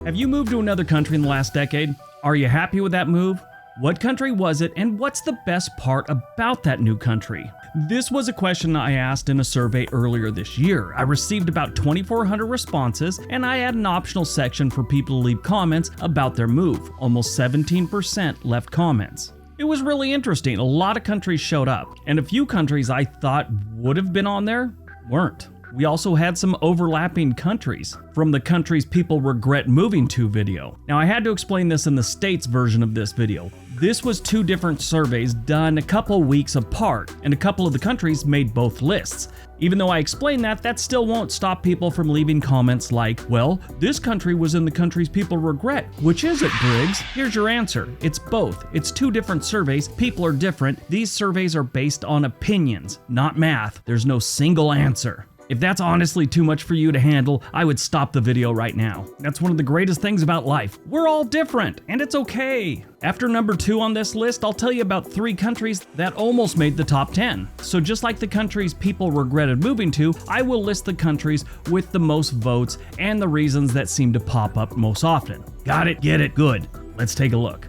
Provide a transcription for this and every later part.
Have you moved to another country in the last decade? Are you happy with that move? What country was it, and what's the best part about that new country? This was a question I asked in a survey earlier this year. I received about 2,400 responses, and I had an optional section for people to leave comments about their move. Almost 17% left comments. It was really interesting. A lot of countries showed up, and a few countries I thought would have been on there weren't. We also had some overlapping countries from the countries people regret moving to video. Now, I had to explain this in the States version of this video. This was two different surveys done a couple weeks apart, and a couple of the countries made both lists. Even though I explained that, that still won't stop people from leaving comments like, well, this country was in the countries people regret. Which is it, Briggs? Here's your answer. It's both. It's two different surveys. People are different. These surveys are based on opinions, not math. There's no single answer. If that's honestly too much for you to handle, I would stop the video right now. That's one of the greatest things about life. We're all different, and it's okay. After number 2 on this list, I'll tell you about 3 countries that almost made the top 10. So just like the countries people regretted moving to, I will list the countries with the most votes and the reasons that seem to pop up most often. Got it? Get it? Good. Let's take a look.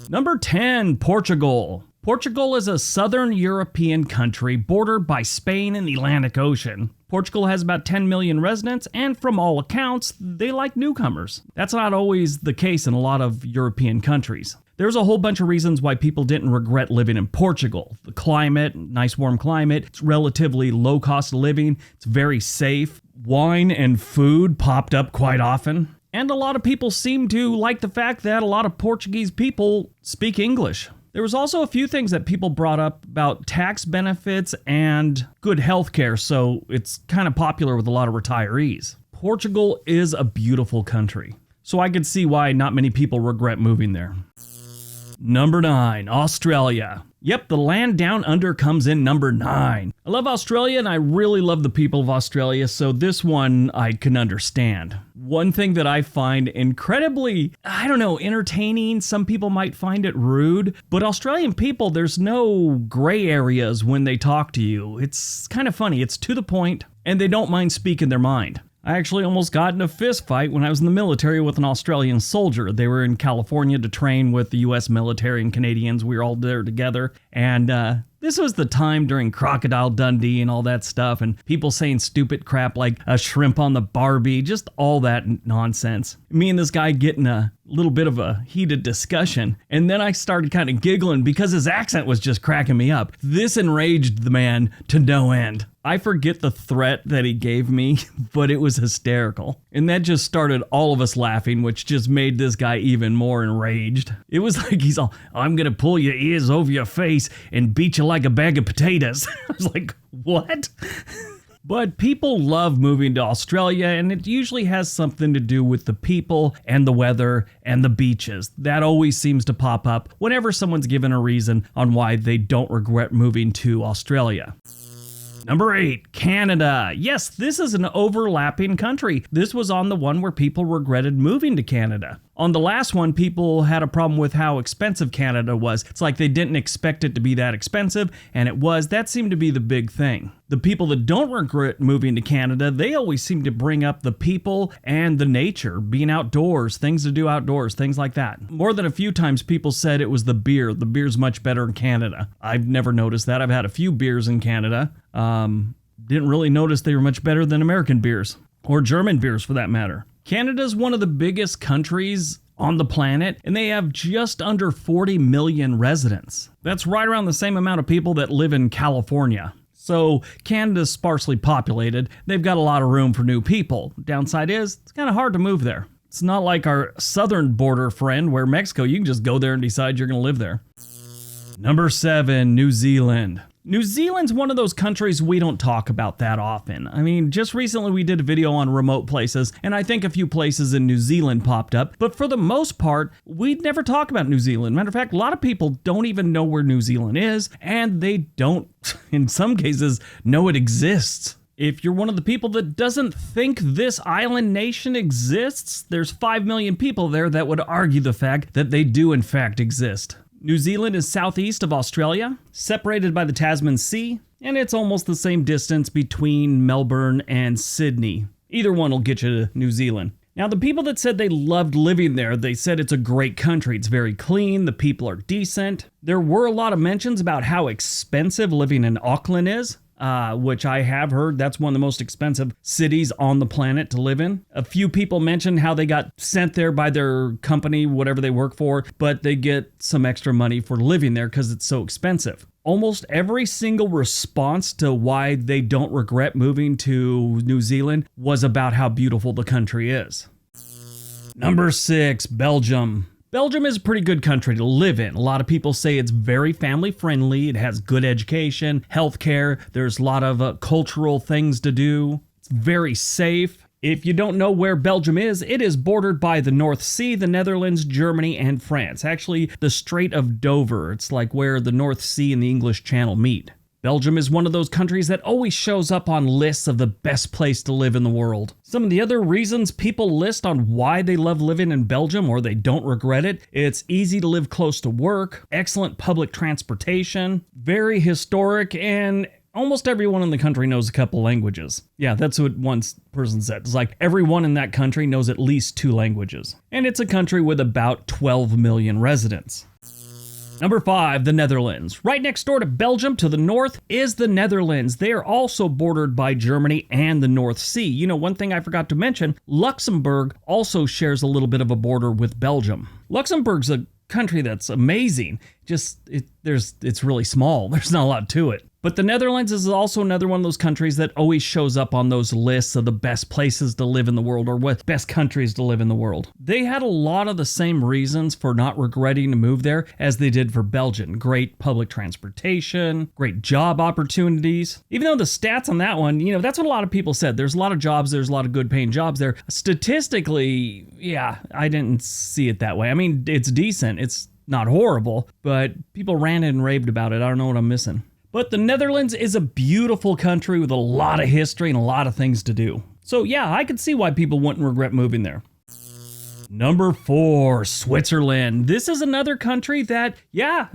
Number 10, Portugal. Portugal is a southern European country bordered by Spain and the Atlantic Ocean. Portugal has about 10 million residents, and from all accounts, they like newcomers. That's not always the case in a lot of European countries. There's a whole bunch of reasons why people didn't regret living in Portugal. The climate, nice warm climate, it's relatively low cost of living, it's very safe. Wine and food popped up quite often. And a lot of people seem to like the fact that a lot of Portuguese people speak English. There was also a few things that people brought up about tax benefits and good health care, so it's kind of popular with a lot of retirees. Portugal is a beautiful country, so I could see why not many people regret moving there. Number 9, Australia. Yep, the land down under comes in number 9. I love Australia and I really love the people of Australia, so this one I can understand. One thing that I find incredibly, entertaining, some people might find it rude, but Australian people, there's no gray areas when they talk to you. It's kind of funny, it's to the point, and they don't mind speaking their mind. I actually almost got in a fist fight when I was in the military with an Australian soldier. They were in California to train with the US military and Canadians. We were all there together. And this was the time during Crocodile Dundee and all that stuff, and people saying stupid crap like a shrimp on the Barbie, just all that nonsense. Me and this guy getting a little bit of a heated discussion, and then I started kind of giggling because his accent was just cracking me up. This enraged the man to no end. I forget the threat that he gave me, but it was hysterical. And that just started all of us laughing, which just made this guy even more enraged. It was like he's all, I'm gonna pull your ears over your face and beat you like a bag of potatoes. I was like, what? But people love moving to Australia, and it usually has something to do with the people and the weather and the beaches. That always seems to pop up whenever someone's given a reason on why they don't regret moving to Australia. Number 8, Canada. Yes, this is an overlapping country. This was on the one where people regretted moving to Canada. On the last one, people had a problem with how expensive Canada was. It's like they didn't expect it to be that expensive, and it was. That seemed to be the big thing. The people that don't regret moving to Canada, they always seem to bring up the people and the nature, being outdoors, things to do outdoors, things like that. More than a few times people said it was the beer. The beer's much better in Canada. I've never noticed that. I've had a few beers in Canada. Didn't really notice they were much better than American beers, or German beers for that matter. Canada's one of the biggest countries on the planet, and they have just under 40 million residents. That's right around the same amount of people that live in California. So Canada's sparsely populated. They've got a lot of room for new people. Downside is, it's kind of hard to move there. It's not like our southern border friend where Mexico, you can just go there and decide you're going to live there. Number 7, New Zealand. New Zealand's one of those countries we don't talk about that often. I mean, just recently we did a video on remote places, and I think a few places in New Zealand popped up, but for the most part, we'd never talk about New Zealand. Matter of fact, a lot of people don't even know where New Zealand is, and they don't, in some cases, know it exists. If you're one of the people that doesn't think this island nation exists, there's 5 million people there that would argue the fact that they do in fact exist. New Zealand is southeast of Australia, separated by the Tasman Sea, and it's almost the same distance between Melbourne and Sydney. Either one will get you to New Zealand. Now, the people that said they loved living there, they said it's a great country. It's very clean. The people are decent. There were a lot of mentions about how expensive living in Auckland is, which I have heard that's one of the most expensive cities on the planet to live in. A few people mentioned how they got sent there by their company, whatever they work for, but they get some extra money for living there because it's so expensive. Almost every single response to why they don't regret moving to New Zealand was about how beautiful the country is. Number 6, Belgium. Belgium is a pretty good country to live in. A lot of people say it's very family friendly. It has good education, healthcare. There's a lot of cultural things to do. It's very safe. If you don't know where Belgium is, it is bordered by the North Sea, the Netherlands, Germany, and France. Actually, the Strait of Dover. It's like where the North Sea and the English Channel meet. Belgium is one of those countries that always shows up on lists of the best place to live in the world. Some of the other reasons people list on why they love living in Belgium or they don't regret it: it's easy to live close to work, excellent public transportation, very historic, and almost everyone in the country knows a couple languages. Yeah, that's what one person said. It's like everyone in that country knows at least 2 languages. And it's a country with about 12 million residents. Number 5, the Netherlands. Right next door to Belgium to the north is the Netherlands. They are also bordered by Germany and the North Sea. You know, one thing I forgot to mention, Luxembourg also shares a little bit of a border with Belgium. Luxembourg's a country that's amazing. It's really small. There's not a lot to it. But the Netherlands is also another one of those countries that always shows up on those lists of the best places to live in the world or what best countries to live in the world. They had a lot of the same reasons for not regretting to move there as they did for Belgium. Great public transportation, great job opportunities. Even though the stats on that one, that's what a lot of people said. There's a lot of jobs, there's a lot of good paying jobs there. Statistically, yeah, I didn't see it that way. I mean, it's decent. It's not horrible, but people ranted and raved about it. I don't know what I'm missing. But the Netherlands is a beautiful country with a lot of history and a lot of things to do. So yeah, I could see why people wouldn't regret moving there. Number 4, Switzerland. This is another country that,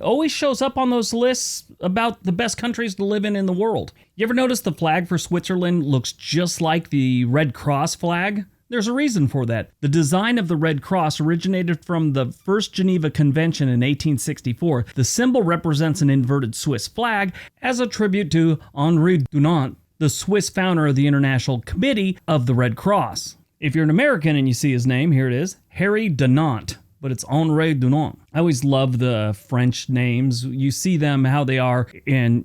always shows up on those lists about the best countries to live in the world. You ever notice the flag for Switzerland looks just like the Red Cross flag? There's a reason for that. The design of the Red Cross originated from the First Geneva Convention in 1864. The symbol represents an inverted Swiss flag as a tribute to Henri Dunant, the Swiss founder of the International Committee of the Red Cross. If you're an American and you see his name, here it is, Harry Dunant, but it's Henri Dunant. I always love the French names. You see them how they are in,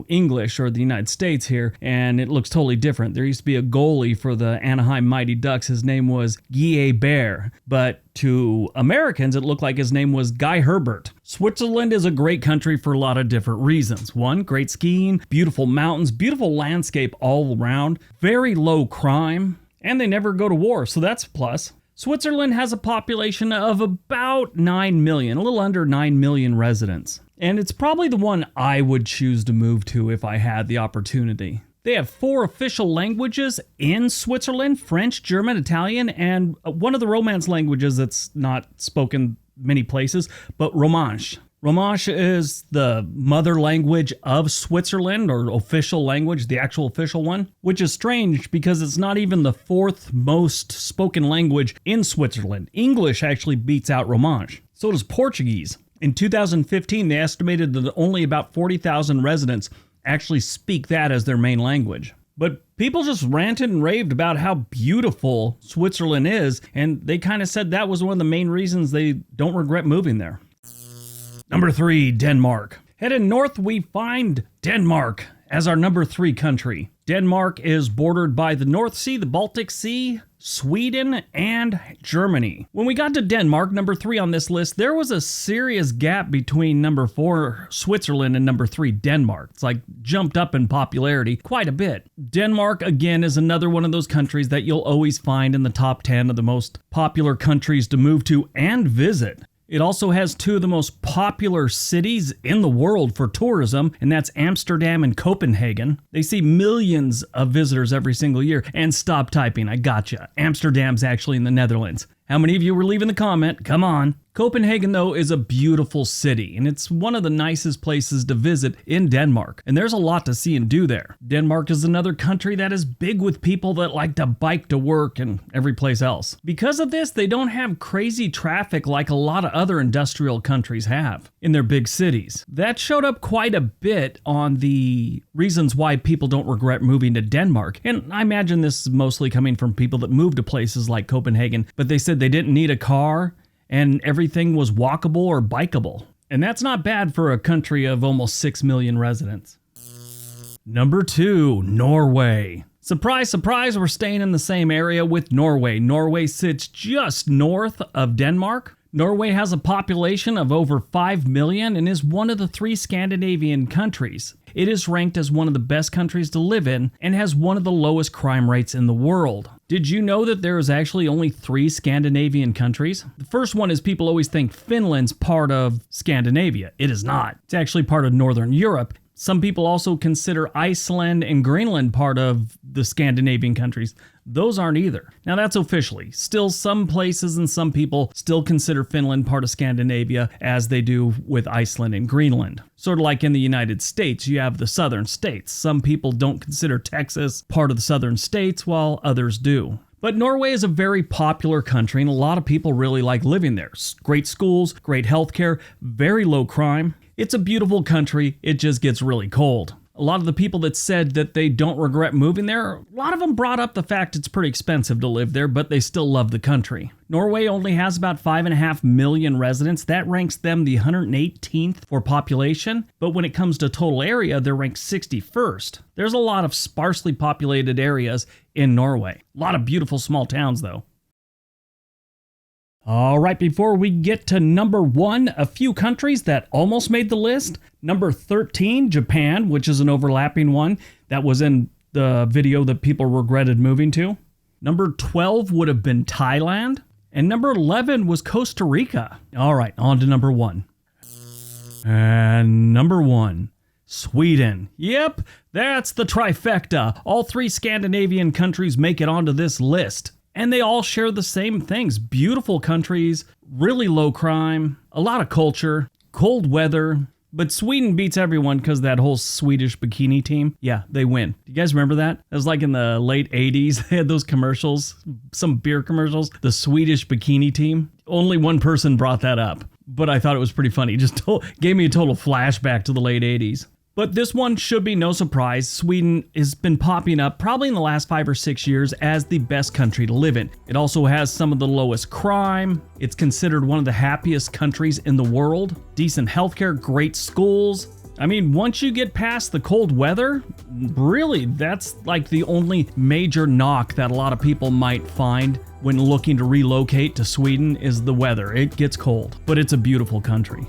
English or the United States here, and it looks totally different. There used to be a goalie for the Anaheim Mighty Ducks. His name was Guy Bear, but to Americans, it looked like his name was Guy Herbert. Switzerland is a great country for a lot of different reasons. One, great skiing, beautiful mountains, beautiful landscape all around, very low crime, and they never go to war, so that's a plus. Switzerland has a population of about 9 million, a little under 9 million residents. And it's probably the one I would choose to move to if I had the opportunity. They have 4 official languages in Switzerland: French, German, Italian, and one of the Romance languages that's not spoken many places, but Romansh. Romansh is the mother language of Switzerland, or official language, the actual official one, which is strange because it's not even the 4th most spoken language in Switzerland. English actually beats out Romansh. So does Portuguese. In 2015, they estimated that only about 40,000 residents actually speak that as their main language. But people just ranted and raved about how beautiful Switzerland is, and they kind of said that was one of the main reasons they don't regret moving there. Number 3, Denmark. Heading north, we find Denmark as our number 3 country. Denmark is bordered by the North Sea, the Baltic Sea, Sweden, and Germany. When we got to Denmark, number 3 on this list, there was a serious gap between number 4, Switzerland, and number 3, Denmark. It's like jumped up in popularity quite a bit. Denmark, again, is another one of those countries that you'll always find in the top 10 of the most popular countries to move to and visit. It also has 2 of the most popular cities in the world for tourism, and that's Amsterdam and Copenhagen. They see millions of visitors every single year. And stop typing, I gotcha. Amsterdam's actually in the Netherlands. How many of you were leaving the comment? Come on. Copenhagen, though, is a beautiful city, and it's one of the nicest places to visit in Denmark, and there's a lot to see and do there. Denmark is another country that is big with people that like to bike to work and every place else. Because of this, they don't have crazy traffic like a lot of other industrial countries have in their big cities. That showed up quite a bit on the reasons why people don't regret moving to Denmark, and I imagine this is mostly coming from people that moved to places like Copenhagen, but they said they didn't need a car, and everything was walkable or bikeable. And that's not bad for a country of almost 6 million residents. Number 2, Norway. Surprise, surprise, we're staying in the same area with Norway. Norway sits just north of Denmark. Norway has a population of over 5 million and is one of the 3 Scandinavian countries. It is ranked as one of the best countries to live in and has one of the lowest crime rates in the world. Did you know that there is actually only 3 Scandinavian countries? The first one is people always think Finland's part of Scandinavia. It is not. It's actually part of Northern Europe. Some people also consider Iceland and Greenland part of the Scandinavian countries. Those aren't either. Now that's officially. Still, some places and some people still consider Finland part of Scandinavia as they do with Iceland and Greenland. Sort of like in the United States, you have the southern states. Some people don't consider Texas part of the southern states while others do. But Norway is a very popular country and a lot of people really like living there. Great schools, great healthcare, very low crime. It's a beautiful country, it just gets really cold. A lot of the people that said that they don't regret moving there, a lot of them brought up the fact it's pretty expensive to live there, but they still love the country. Norway only has about 5.5 million residents. That ranks them the 118th for population, but when it comes to total area, they're ranked 61st. There's a lot of sparsely populated areas in Norway. A lot of beautiful small towns, though. All right, before we get to number 1, a few countries that almost made the list. Number 13, Japan, which is an overlapping one that was in the video that people regretted moving to. Number 12 would have been Thailand. And number 11 was Costa Rica. All right, on to number 1. And number 1, Sweden. Yep, that's the trifecta. All 3 Scandinavian countries make it onto this list. And they all share the same things. Beautiful countries, really low crime, a lot of culture, cold weather. But Sweden beats everyone because that whole Swedish bikini team. Yeah, they win. Do you guys remember that? It was like in the late 80s. They had those commercials, some beer commercials, the Swedish bikini team. Only one person brought that up, but I thought it was pretty funny. Just gave me a total flashback to the late 80s. But this one should be no surprise. Sweden has been popping up probably in the last 5 or 6 years as the best country to live in. It also has some of the lowest crime. It's considered one of the happiest countries in the world. Decent healthcare, great schools. I mean, once you get past the cold weather, really, that's like the only major knock that a lot of people might find when looking to relocate to Sweden is the weather. It gets cold, but it's a beautiful country.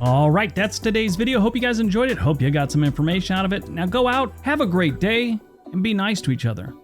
All right, that's today's video. Hope you guys enjoyed it. Hope you got some information out of it. Now go out, have a great day, and be nice to each other.